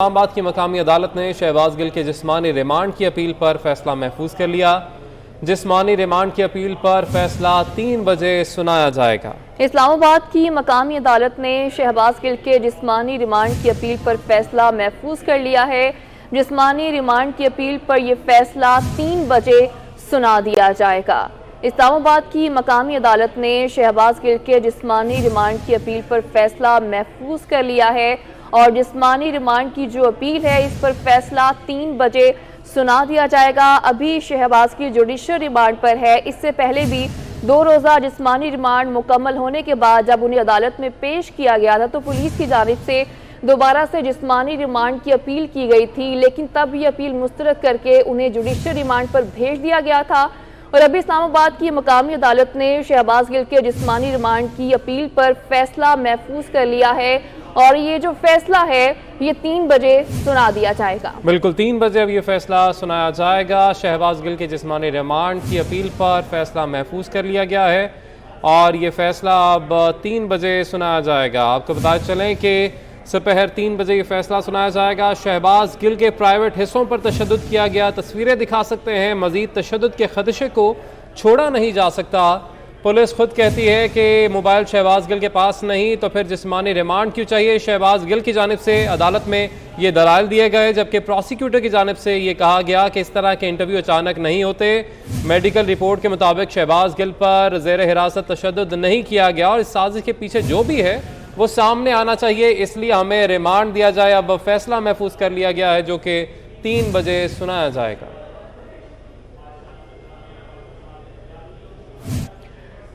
اسلام آباد کی مقامی عدالت نے شہباز گل کے جسمانی ریمانڈ کی اپیل پر فیصلہ محفوظ کر لیا۔ جسمانی ریمانڈ کی اپیل پر فیصلہ 3 بجے سنایا جائے گا۔ اسلام آباد کی مقامی عدالت نے شہباز گل کے جسمانی ریمانڈ کی اپیل پر فیصلہ محفوظ کر لیا ہے۔ جسمانی ریمانڈ کی اپیل پر یہ فیصلہ 3 بجے سنا دیا جائے گا۔ اسلام آباد کی مقامی عدالت نے شہباز گل کے جسمانی ریمانڈ کی اپیل پر فیصلہ محفوظ کر لیا ہے اور جسمانی ریمانڈ کی جو اپیل ہے اس پر فیصلہ 3 بجے سنا دیا جائے گا۔ ابھی شہباز کی جوڈیشل ریمانڈ پر ہے۔ اس سے پہلے بھی 2 روزہ جسمانی ریمانڈ مکمل ہونے کے بعد جب انہیں عدالت میں پیش کیا گیا تھا تو پولیس کی جانب سے دوبارہ سے جسمانی ریمانڈ کی اپیل کی گئی تھی، لیکن تب یہ اپیل مسترد کر کے انہیں جوڈیشل ریمانڈ پر بھیج دیا گیا تھا اور ابھی اسلام آباد کی مقامی عدالت نے شہباز گل کے جسمانی ریمانڈ کی اپیل پر فیصلہ محفوظ کر لیا ہے اور یہ جو فیصلہ ہے یہ 3 بجے سنا دیا جائے گا۔ بالکل 3 بجے اب یہ فیصلہ سنایا جائے گا۔ شہباز گل کے جسمانی ریمانڈ کی اپیل پر فیصلہ محفوظ کر لیا گیا ہے اور یہ فیصلہ اب 3 بجے سنایا جائے گا۔ آپ کو بتاتے چلیں کہ سپہر 3 بجے یہ فیصلہ سنایا جائے گا۔ شہباز گل کے پرائیویٹ حصوں پر تشدد کیا گیا، تصویریں دکھا سکتے ہیں۔ مزید تشدد کے خدشے کو چھوڑا نہیں جا سکتا۔ پولیس خود کہتی ہے کہ موبائل شہباز گل کے پاس نہیں تو پھر جسمانی ریمانڈ کیوں چاہیے۔ شہباز گل کی جانب سے عدالت میں یہ دلائل دیے گئے، جبکہ پروسیکیوٹر کی جانب سے یہ کہا گیا کہ اس طرح کے انٹرویو اچانک نہیں ہوتے۔ میڈیکل رپورٹ کے مطابق شہباز گل پر زیر حراست تشدد نہیں کیا گیا اور اس سازش کے پیچھے جو بھی ہے وہ سامنے آنا چاہیے، اس لیے ہمیں ریمانڈ دیا جائے۔ اب فیصلہ محفوظ کر لیا گیا ہے جو کہ 3 بجے سنایا جائے گا۔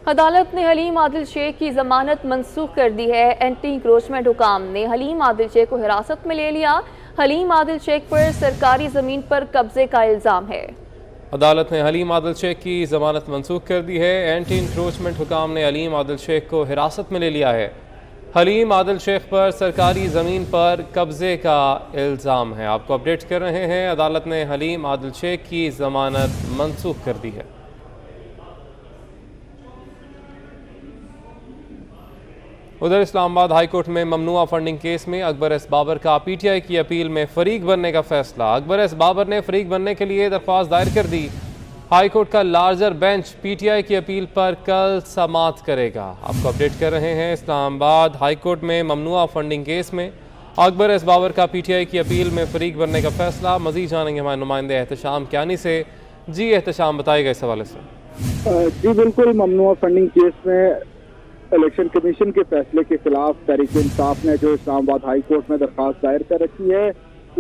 عدالت نے حلیم عادل شیخ کی ضمانت منسوخ کر دی ہے۔ اینٹی انکروچمنٹ حکام نے حلیم عادل شیخ کو حراست میں لے لیا۔ حلیم عادل شیخ پر سرکاری زمین پر قبضے کا الزام ہے۔ عدالت نے حلیم عادل شیخ کی ضمانت منسوخ کر دی ہے۔ اینٹی انکروچمنٹ حکام نے حلیم عادل شیخ کو حراست میں لے لیا ہے۔ حلیم عادل شیخ پر سرکاری زمین پر قبضے کا الزام ہے۔ آپ کو اپڈیٹ کر رہے ہیں، عدالت نے حلیم عادل شیخ کی ضمانت منسوخ کر دی ہے۔ ادھر اسلام آباد ہائی کورٹ میں ممنوعہ فنڈنگ کیس میں اکبر ایس بابر کا پی ٹی آئی کی اپیل میں فریق بننے کا فیصلہ۔ اکبر ایس بابر نے فریق بننے کے لیے درخواست دائر کر دی۔ ہائی کورٹ کا larger bench P T I کی اپیل پر کل سماعت کرے گا۔ آپ کو اپڈیٹ کر رہے ہیں، اسلام آباد ہائی کورٹ میں ممنوعہ فنڈنگ کیس میں اکبر ایس بابر کا پی ٹی آئی کی اپیل میں فریق بننے کا فیصلہ۔ مزید جانیں گے ہمارے نمائندے احتشام کیانی سے۔ جی احتشام، بتائیے گا اس حوالے سے۔ جی بالکل، ممنوعہ فنڈنگ کیس میں الیکشن کمیشن کے فیصلے کے خلاف تحریک انصاف نے جو اسلام آباد ہائی کورٹ میں درخواست دائر کر رکھی ہے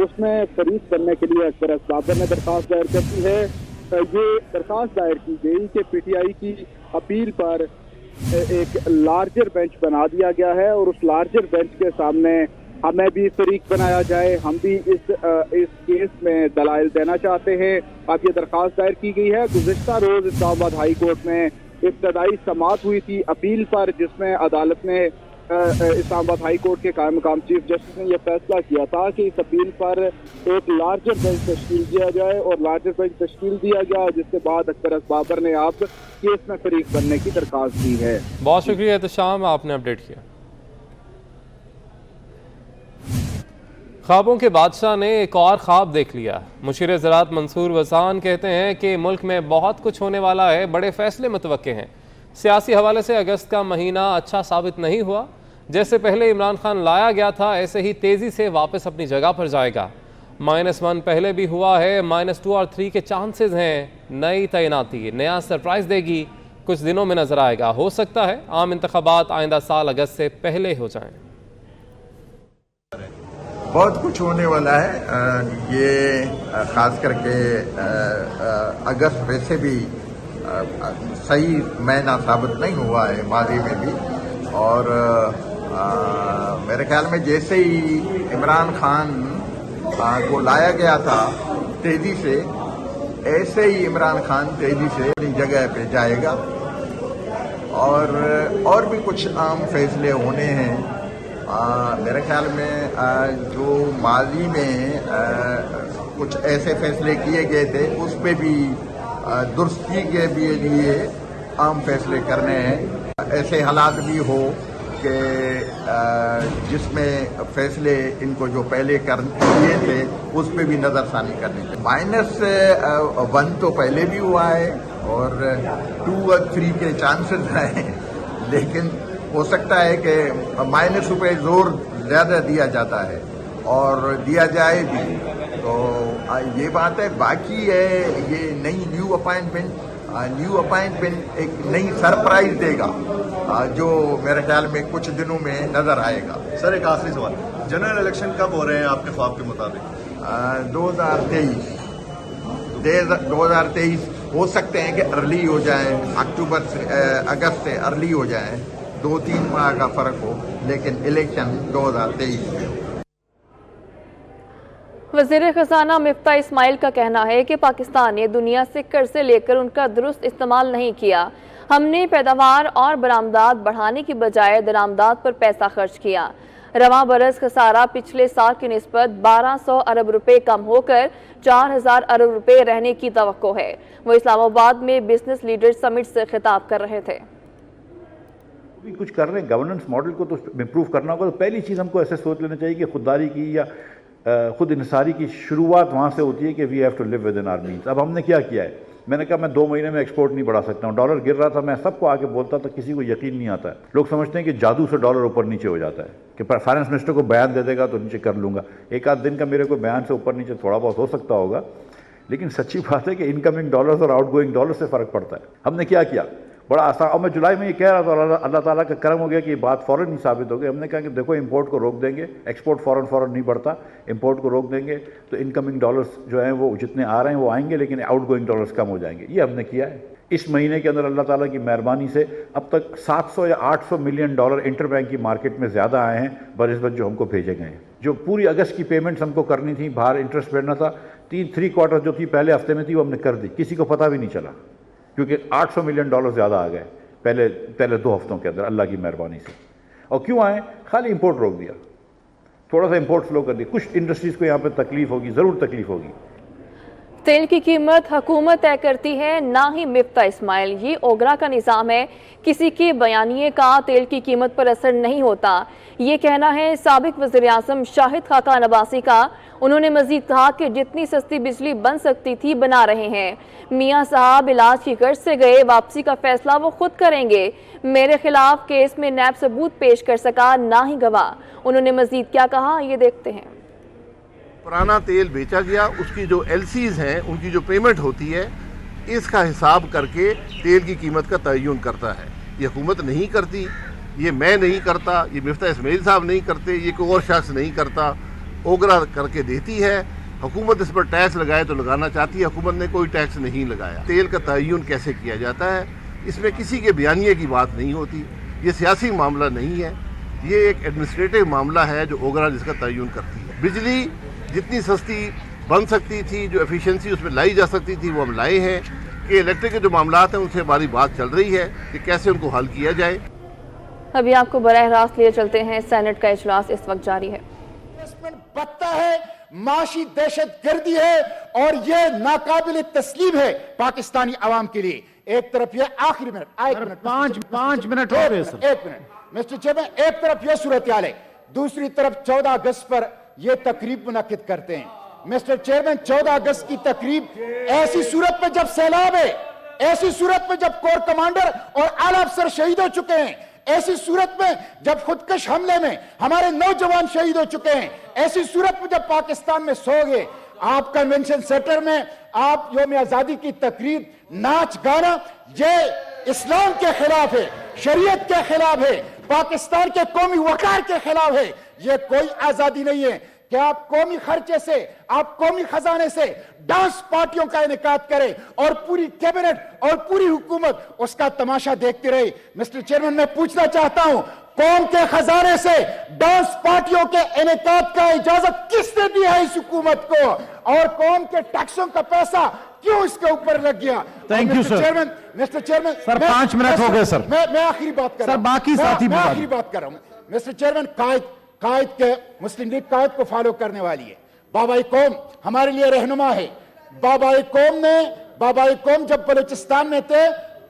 اس میں فریق بننے کے لیے اکبر ایس بابر نے درخواست دائر کر دی ہے۔ یہ درخواست دائر کی گئی کہ پی ٹی آئی کی اپیل پر ایک لارجر بینچ بنا دیا گیا ہے اور اس لارجر بینچ کے سامنے ہمیں بھی فریق بنایا جائے، ہم بھی اس کیس میں دلائل دینا چاہتے ہیں۔ اب یہ درخواست دائر کی گئی ہے۔ گزشتہ روز اسلام آباد ہائی کورٹ میں ابتدائی سماعت ہوئی تھی اپیل پر، جس میں عدالت نے اسلام آباد ہائی کورٹ کے قائم مقام چیف جسٹس نے یہ فیصلہ کیا تھا کہ اس اپیل پر ایک لارجر بینچ تشکیل دیا جائے اور لارجر بینچ تشکیل دیا گیا، جس کے بعد اکبر ایس بابر نے اب کیس میں فریق بننے کی درخواست دی ہے۔ بہت شکریہ احتشام، آپ نے اپڈیٹ کیا۔ خوابوں کے بادشاہ نے ایک اور خواب دیکھ لیا۔ مشیر زراعت منصور وزان کہتے ہیں کہ ملک میں بہت کچھ ہونے والا ہے، بڑے فیصلے متوقع ہیں۔ سیاسی حوالے سے اگست کا مہینہ اچھا ثابت نہیں ہوا۔ جیسے پہلے عمران خان لایا گیا تھا ایسے ہی تیزی سے واپس اپنی جگہ پر جائے گا۔ -1 پہلے بھی ہوا ہے، -2 اور 3 کے چانسز ہیں۔ نئی تعیناتی نیا سرپرائز دے گی، کچھ دنوں میں نظر آئے گا۔ ہو سکتا ہے عام انتخابات آئندہ سال اگست سے پہلے ہو جائیں۔ بہت کچھ ہونے والا ہے، یہ خاص کر کے اگست ویسے بھی صحیح مہینہ ثابت نہیں ہوا ہے ماضی میں بھی، اور میرے خیال میں جیسے ہی عمران خان کو لایا گیا تھا تیزی سے، ایسے ہی عمران خان تیزی سے اپنی جگہ پہ جائے گا اور بھی کچھ اہم فیصلے ہونے ہیں۔ میرے خیال میں جو ماضی میں کچھ ایسے فیصلے کیے گئے تھے اس پہ بھی درستی کے بھی لیے اہم فیصلے کرنے ہیں۔ ایسے حالات بھی ہو کہ جس میں فیصلے ان کو جو پہلے کیے تھے اس پہ بھی نظر ثانی کرنی چاہیے. -1 تو پہلے بھی ہوا ہے اور 2 اور 3 کے چانسز ہیں، لیکن ہو سکتا ہے کہ مائنس پہ زور زیادہ دیا جاتا ہے اور دیا جائے بھی. تو یہ بات ہے. باقی ہے یہ نئی نیو اپائنٹمنٹ ایک نئی سرپرائز دے گا جو میرے خیال میں کچھ دنوں میں نظر آئے گا. سر ایک آخری سوال، جنرل الیکشن کب ہو رہے ہیں آپ کے خواب کے مطابق؟ 2023 ہو سکتے ہیں کہ ارلی ہو جائیں، اکتوبر سے اگست سے ارلی ہو جائیں، 2-3 ماہ کا فرق ہو، لیکن الیکشن 2023 میں ہو. وزیر خزانہ مفتاح اسماعیل کا کہنا ہے کہ پاکستان نے دنیا سے قرضے لے کر ان کا درست استعمال نہیں کیا. ہم نے پیداوار اور برآمدات بڑھانے کی بجائے درآمدات پر پیسہ خرچ کیا. رواں برس خسارہ پچھلے سال کی نسبت 1200 ارب روپے کم ہو کر 4000 ارب روپے رہنے کی توقع ہے. وہ اسلام آباد میں بزنس لیڈر سمٹ سے خطاب کر رہے تھے. کچھ کر رہے ہیں گورننس ماڈل کو تو امپروو کرنا ہوگا. تو پہلی چیز ہم کو ایسے سوچ لینا چاہیے کہ خودداری کی یا خود انحصاری کی شروعات وہاں سے ہوتی ہے کہ we have to live within our means. اب ہم نے کیا ہے، میں نے کہا میں 2 مہینے میں ایکسپورٹ نہیں بڑھا سکتا ہوں. ڈالر گر رہا تھا، میں سب کو آ کے بولتا تھا، کسی کو یقین نہیں آتا ہے. لوگ سمجھتے ہیں کہ جادو سے ڈالر اوپر نیچے ہو جاتا ہے کہ فائنانس منسٹر کو بیان دے دے گا تو نیچے کر لوں گا. ایک آدھ دن کا میرے کو بیان سے اوپر نیچے تھوڑا بہت ہو سکتا ہوگا، لیکن سچی بات ہے کہ انکمنگ ڈالرز اور آؤٹ گوئنگ ڈالر سے فرق پڑتا ہے. ہم نے کیا بڑا آسان. اور میں جولائی میں یہ کہہ رہا تھا، اللہ تعالیٰ کا کرم ہو گیا کہ یہ بات فوراً نہیں ثابت ہو گئی. ہم نے کہا کہ دیکھو امپورٹ کو روک دیں گے، ایکسپورٹ فوراً نہیں بڑھتا، امپورٹ کو روک دیں گے تو انکمنگ ڈالرز جو ہیں وہ جتنے آ رہے ہیں وہ آئیں گے، لیکن آؤٹ گوئنگ ڈالرز کم ہو جائیں گے. یہ ہم نے کیا ہے. اس مہینے کے اندر اللہ تعالیٰ کی مہربانی سے اب تک 700 یا 800 ملین ڈالر انٹر بینک کی مارکیٹ میں زیادہ آئے ہیں بنسبت جو ہم کو بھیجے گئے ہیں. جو پوری اگست کی پیمنٹس ہم کو کرنی تھی، باہر انٹرسٹ بھیجنا تھا، 3 کوارٹر جو تھی پہلے ہفتے میں تھی وہ ہم نے کر دی. کسی کو پتہ بھی نہیں چلا کیونکہ 800 ملین ڈالر زیادہ آ گئے پہلے 2 ہفتوں کے اندر اللہ کی مہربانی سے. اور کیوں آئے؟ خالی امپورٹ روک دیا، تھوڑا سا امپورٹ سلو کر دیا. کچھ انڈسٹریز کو یہاں پہ تکلیف ہوگی، ضرور تکلیف ہوگی. تیل کی قیمت حکومت طے کرتی ہے، نہ ہی مفتاح اسماعیل. یہ اوگرا کا نظام ہے، کسی کے بیانیے کا تیل کی قیمت پر اثر نہیں ہوتا. یہ کہنا ہے سابق وزیر اعظم شاہد خاقان عباسی کا. انہوں نے مزید کہا کہ جتنی سستی بجلی بن سکتی تھی بنا رہے ہیں. میاں صاحب علاج کی غرض سے گئے، واپسی کا فیصلہ وہ خود کریں گے. میرے خلاف کیس میں نیب ثبوت پیش کر سکا، نہ ہی گواہ. انہوں نے مزید کیا کہا، یہ دیکھتے ہیں. پرانا تیل بیچا گیا، اس کی جو ایل سیز ہیں ان کی جو پیمنٹ ہوتی ہے اس کا حساب کر کے تیل کی قیمت کا تعین کرتا ہے. یہ حکومت نہیں کرتی، یہ میں نہیں کرتا، یہ مفتاح اسماعیل صاحب نہیں کرتے، یہ کوئی اور شخص نہیں کرتا. اوگرا کر کے دیتی ہے. حکومت اس پر ٹیکس لگائے تو لگانا چاہتی ہے، حکومت نے کوئی ٹیکس نہیں لگایا. تیل کا تعین کیسے کیا جاتا ہے، اس میں کسی کے بیانیے کی بات نہیں ہوتی. یہ سیاسی معاملہ نہیں ہے، یہ ایک ایڈمنسٹریٹو معاملہ ہے جو اوگرا جس کا تعین کرتی ہے. بجلی جتنی سستی بن سکتی تھی، جو ایفیشنسی اس میں لائی جا سکتی تھی وہ ہم لائے ہیں. کہ الیکٹرک کے جو معاملات ہیں ان سے ہماری بات چل رہی ہے کہ کیسے ان کو حل کیا جائے. ابھی آپ کو براہ راست لیے چلتے ہیں. سینٹ کا اجلاس اس وقت جاری ہے. بتتا ہے، معاشی دہشت گردی ہے اور یہ ناقابل تسلیم ہے پاکستانی عوام کے لیے. ایک طرف یہ آخری منٹ 5 منٹ ہو گئے سر. ایک منٹ مسٹر چیئرمین، ایک طرف یہ صورتحال ہے، دوسری طرف 14 اگست پر یہ تقریب منعقد کرتے ہیں. مسٹر چیئرمین، 14 اگست کی تقریب ایسی صورت میں جب سیلاب ہے، ایسی صورت میں جب کور کمانڈر اور اعلی افسر شہید ہو چکے ہیں، ایسی صورت میں جب خودکش حملے میں ہمارے نوجوان شہید ہو چکے ہیں، ایسی صورت میں جب پاکستان میں سو گئے، آپ کنونشن سینٹر میں آپ یوم آزادی کی تقریب، ناچ گانا، یہ اسلام کے خلاف ہے، شریعت کے خلاف ہے، پاکستان کے قومی وقار کے خلاف ہے. یہ کوئی آزادی نہیں ہے کہ آپ قومی خرچے سے، آپ قومی خزانے سے ڈانس پارٹیوں کا انعقاد کریں اور پوری کیبنٹ اور پوری حکومت اس کا تماشا دیکھتی رہی. مسٹر چیئرمین، میں پوچھنا چاہتا ہوں، قوم کے خزانے سے ڈانس پارٹیوں کے انعقاد کا اجازت کس نے دی ہے اس حکومت کو، اور قوم کے ٹیکسوں کا پیسہ کیوں اس کے اوپر لگ گیا؟ Thank you sir. Mister chairman sir 5 minute ہو گئے سر. میں آخری بات کر رہا ہوں. سر باقی ساتھی میں آخری بات کر رہا ہوں. مسٹر چیئرمین، قائد کے مسلم لیگ قائد کو فالو کرنے والی ہے. بابا قوم ہمارے لیے رہنما ہے. بابا قوم جب بلوچستان میں تھے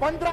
15